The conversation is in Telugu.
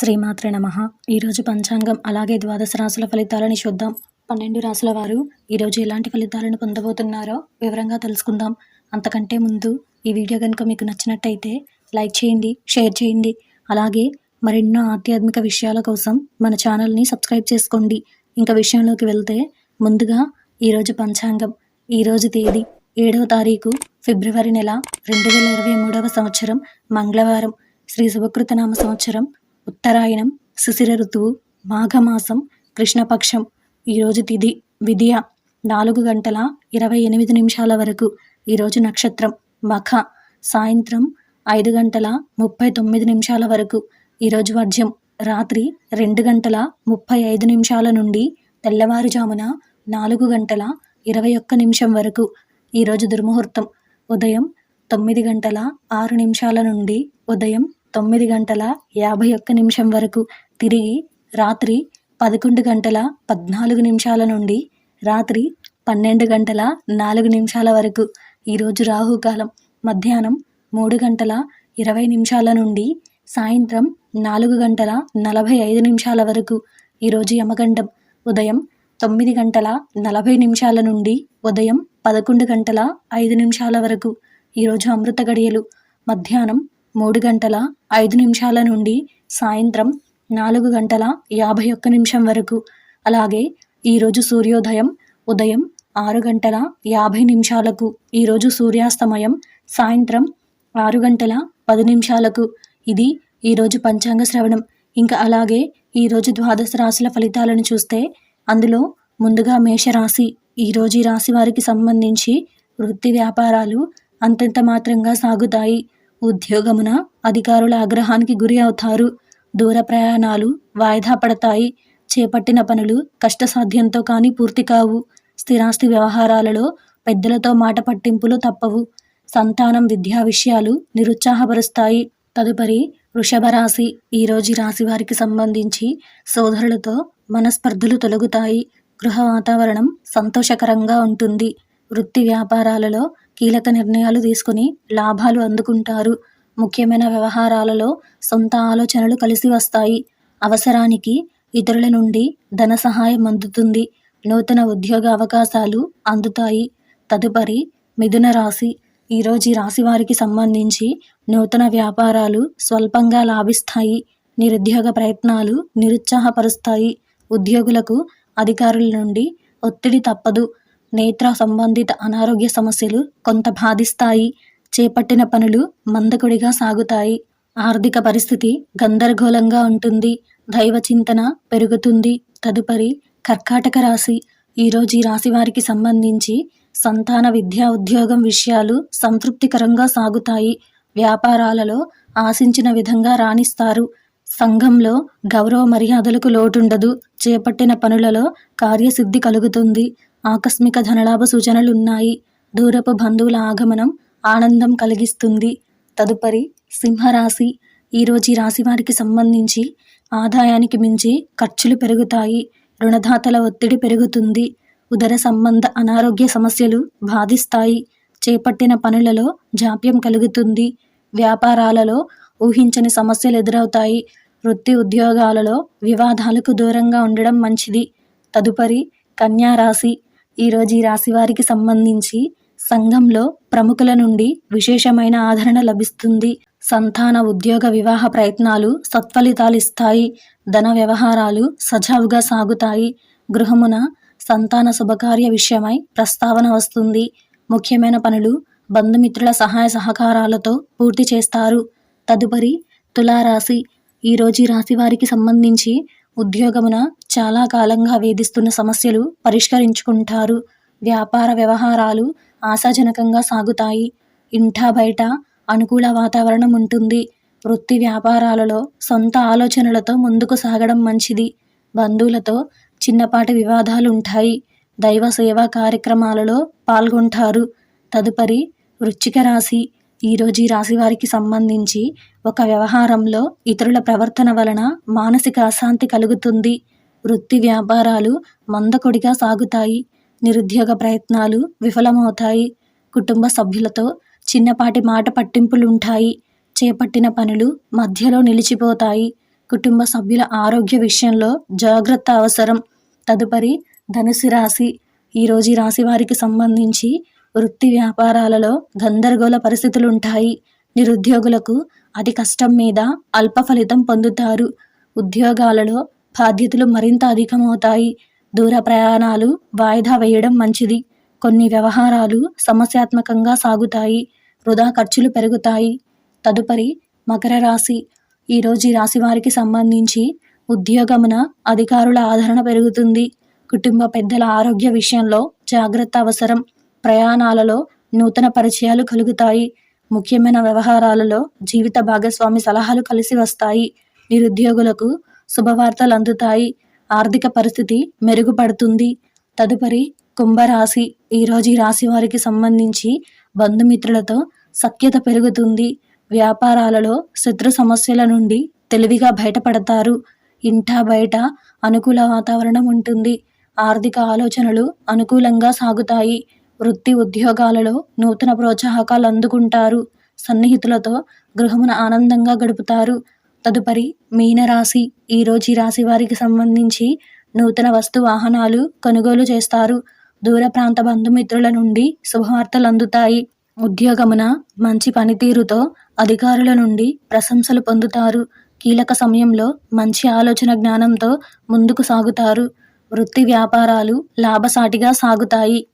శ్రీమాత్రే నమః. ఈరోజు పంచాంగం అలాగే ద్వాదశ రాశుల ఫలితాలని చూద్దాం. 12 రాశుల వారు ఈరోజు ఎలాంటి ఫలితాలను పొందబోతున్నారో వివరంగా తెలుసుకుందాం. అంతకంటే ముందు ఈ వీడియో కనుక మీకు నచ్చినట్టయితే లైక్ చేయండి, షేర్ చేయండి. అలాగే మరెన్నో ఆధ్యాత్మిక విషయాల కోసం మన ఛానల్ని సబ్స్క్రైబ్ చేసుకోండి. ఇంకా విషయంలోకి వెళ్తే ముందుగా ఈరోజు పంచాంగం. ఈరోజు తేదీ 7వ తారీఖు ఫిబ్రవరి నెల 2023వ సంవత్సరం మంగళవారం. శ్రీ శుభకృతనామ సంవత్సరం ఉత్తరాయణం, శిశిర ఋతువు, మాఘమాసం, కృష్ణపక్షం. ఈరోజు తిథి విధియ 4 గంటల 28 నిమిషాల వరకు. ఈరోజు నక్షత్రం మఖ, సాయంత్రం 5 గంటల 39 నిమిషాల వరకు. ఈరోజు వర్జ్యం రాత్రి 2 గంటల 35 నిమిషాల నుండి తెల్లవారుజామున 4 గంటల 21 నిమిషం వరకు. ఈరోజు దుర్ముహూర్తం ఉదయం 9 గంటల 6 నిమిషాల నుండి ఉదయం 9 గంటల 51 నిమిషం వరకు. తిరిగి రాత్రి 11 గంటల 14 నిమిషాల నుండి రాత్రి 12 గంటల 4 నిమిషాల వరకు. ఈరోజు రాహుకాలం మధ్యాహ్నం 3 గంటల 20 నిమిషాల నుండి సాయంత్రం 4 గంటల 45 నిమిషాల వరకు. ఈరోజు యమగండం ఉదయం 9 గంటల 40 నిమిషాల నుండి ఉదయం 11 గంటల 5 నిమిషాల వరకు. ఈరోజు అమృత గడియలు మధ్యాహ్నం 3 గంటల 5 నిమిషాల నుండి సాయంత్రం 4 గంటల 51 నిమిషం వరకు. అలాగే ఈరోజు సూర్యోదయం ఉదయం 6 గంటల 50 నిమిషాలకు. ఈరోజు సూర్యాస్తమయం సాయంత్రం 6 గంటల 10 నిమిషాలకు. ఇది ఈరోజు పంచాంగ శ్రవణం. ఇంకా అలాగే ఈరోజు ద్వాదశ రాశుల ఫలితాలను చూస్తే అందులో ముందుగా మేషరాశి. ఈరోజు ఈ రాశి వారికి సంబంధించి వృత్తి వ్యాపారాలు అంతంత మాత్రంగా సాగుతాయి. ఉద్యోగమున అధికారుల ఆగ్రహానికి గురి అవుతారు. దూర ప్రయాణాలు వాయిదా పడతాయి. చేపట్టిన పనులు కష్టసాధ్యంతో కానీ పూర్తి కావు. స్థిరాస్తి వ్యవహారాలలో పెద్దలతో మాట పట్టింపులు తప్పవు. సంతానం విద్యా విషయాలు నిరుత్సాహపరుస్తాయి. తదుపరి వృషభ రాశి. ఈరోజు రాశి వారికి సంబంధించి సోదరులతో మనస్పర్ధలు తొలగుతాయి. గృహ వాతావరణం సంతోషకరంగా ఉంటుంది. వృత్తి వ్యాపారాలలో కీలక నిర్ణయాలు తీసుకుని లాభాలు అందుకుంటారు. ముఖ్యమైన వ్యవహారాలలో సొంత ఆలోచనలు కలిసి వస్తాయి. అవసరానికి ఇతరుల నుండి ధన సహాయం అందుతుంది. నూతన ఉద్యోగ అవకాశాలు అందుతాయి. తదుపరి మిథున రాశి. ఈరోజు ఈ రాశి వారికి సంబంధించి నూతన వ్యాపారాలు స్వల్పంగా లాభిస్తాయి. నిరుద్యోగ ప్రయత్నాలు నిరుత్సాహపరుస్తాయి. ఉద్యోగులకు అధికారుల నుండి ఒత్తిడి తప్పదు. నేత్ర సంబంధిత అనారోగ్య సమస్యలు కొంత బాధిస్తాయి. చేపట్టిన పనులు మందకొడిగా సాగుతాయి. ఆర్థిక పరిస్థితి గందరగోళంగా ఉంటుంది. దైవ చింతన పెరుగుతుంది. తదుపరి కర్కాటక రాశి. ఈరోజు ఈ రాశి వారికి సంబంధించి సంతాన విద్యా ఉద్యోగం విషయాలు సంతృప్తికరంగా సాగుతాయి. వ్యాపారాలలో ఆశించిన విధంగా రాణిస్తారు. సంఘంలో గౌరవ మర్యాదలకు లోటుండదు. చేపట్టిన పనులలో కార్యసిద్ధి కలుగుతుంది. ఆకస్మిక ధనలాభ సూచనలున్నాయి. దూరపు బంధువుల ఆగమనం ఆనందం కలిగిస్తుంది. తదుపరి సింహరాశి. ఈరోజు ఈ రాశి వారికి సంబంధించి ఆదాయానికి మించి ఖర్చులు పెరుగుతాయి. రుణదాతల ఒత్తిడి పెరుగుతుంది. ఉదర సంబంధ అనారోగ్య సమస్యలు బాధిస్తాయి. చేపట్టిన పనులలో జాప్యం కలుగుతుంది. వ్యాపారాలలో ఊహించని సమస్యలు ఎదురవుతాయి. వృత్తి ఉద్యోగాలలో వివాదాలకు దూరంగా ఉండడం మంచిది. తదుపరి కన్యా రాశి. ఈరోజు ఈ రాశి వారికి సంబంధించి సంఘంలో ప్రముఖుల నుండి విశేషమైన ఆదరణ లభిస్తుంది. సంతాన ఉద్యోగ వివాహ ప్రయత్నాలు సత్ఫలితాలిస్తాయి. ధన వ్యవహారాలు సజావుగా సాగుతాయి. గృహమున సంతాన శుభకార్య విషయమై ప్రస్తావన వస్తుంది. ముఖ్యమైన పనులు బంధుమిత్రుల సహాయ సహకారాలతో పూర్తి చేస్తారు. తదుపరి తులారాశి. ఈరోజు ఈ రాశి వారికి సంబంధించి ఉద్యోగమున చాలా కాలంగా వేధిస్తున్న సమస్యలు పరిష్కరించుకుంటారు. వ్యాపార వ్యవహారాలు ఆశాజనకంగా సాగుతాయి. ఇంటా బయట అనుకూల వాతావరణం ఉంటుంది. వృత్తి వ్యాపారాలలో సొంత ఆలోచనలతో ముందుకు సాగడం మంచిది. బంధువులతో చిన్నపాటి వివాదాలు ఉంటాయి. దైవ సేవా కార్యక్రమాలలో పాల్గొంటారు. తదుపరి వృశ్చిక రాశి. ఈరోజు ఈ రాశి వారికి సంబంధించి ఒక వ్యవహారంలో ఇతరుల ప్రవర్తన వలన మానసిక అశాంతి కలుగుతుంది. వృత్తి వ్యాపారాలు మందకొడిగా సాగుతాయి. నిరుద్యోగ ప్రయత్నాలు విఫలమవుతాయి. కుటుంబ సభ్యులతో చిన్నపాటి మాట పట్టింపులుంటాయి. చేపట్టిన పనులు మధ్యలో నిలిచిపోతాయి. కుటుంబ సభ్యుల ఆరోగ్య విషయంలో జాగ్రత్త అవసరం. తదుపరి ధనుసు రాశి. ఈరోజు ఈ రాశి వారికి సంబంధించి వృత్తి వ్యాపారాలలో గందరగోళ పరిస్థితులుంటాయి. నిరుద్యోగులకు అతి కష్టం మీద అల్ప ఫలితం పొందుతారు. ఉద్యోగాలలో బాధ్యతలు మరింత అధికమవుతాయి. దూర ప్రయాణాలు వాయిదా వేయడం మంచిది. కొన్ని వ్యవహారాలు సమస్యాత్మకంగా సాగుతాయి. వృధా ఖర్చులు పెరుగుతాయి. తదుపరి మకర రాశి. ఈరోజు ఈ రాశి వారికి సంబంధించి ఉద్యోగమున అధికారుల ఆదరణ పెరుగుతుంది. కుటుంబ పెద్దల ఆరోగ్య విషయంలో జాగ్రత్త అవసరం. ప్రయాణాలలో నూతన పరిచయాలు కలుగుతాయి. ముఖ్యమైన వ్యవహారాలలో జీవిత భాగస్వామి సలహాలు కలిసి వస్తాయి. నిరుద్యోగులకు శుభవార్తలు అందుతాయి. ఆర్థిక పరిస్థితి మెరుగుపడుతుంది. తదుపరి కుంభరాశి. ఈరోజు ఈ రాశి వారికి సంబంధించి బంధుమిత్రులతో సఖ్యత పెరుగుతుంది. వ్యాపారాలలో శత్రు సమస్యల నుండి తెలివిగా బయటపడతారు. ఇంటా బయట అనుకూల వాతావరణం ఉంటుంది. ఆర్థిక ఆలోచనలు అనుకూలంగా సాగుతాయి. వృత్తి ఉద్యోగాలలో నూతన ప్రోత్సాహకాలు అందుకుంటారు. సన్నిహితులతో గృహమున ఆనందంగా గడుపుతారు. తదుపరి మీనరాశి. ఈరోజు ఈ రాశి వారికి సంబంధించి నూతన వస్తు వాహనాలు కొనుగోలు చేస్తారు. దూర ప్రాంత బంధుమిత్రుల నుండి శుభవార్తలు అందుతాయి. ఉద్యోగమున మంచి పనితీరుతో అధికారుల నుండి ప్రశంసలు పొందుతారు. కీలక సమయంలో మంచి ఆలోచన జ్ఞానంతో ముందుకు సాగుతారు. వృత్తి వ్యాపారాలు లాభసాటిగా సాగుతాయి.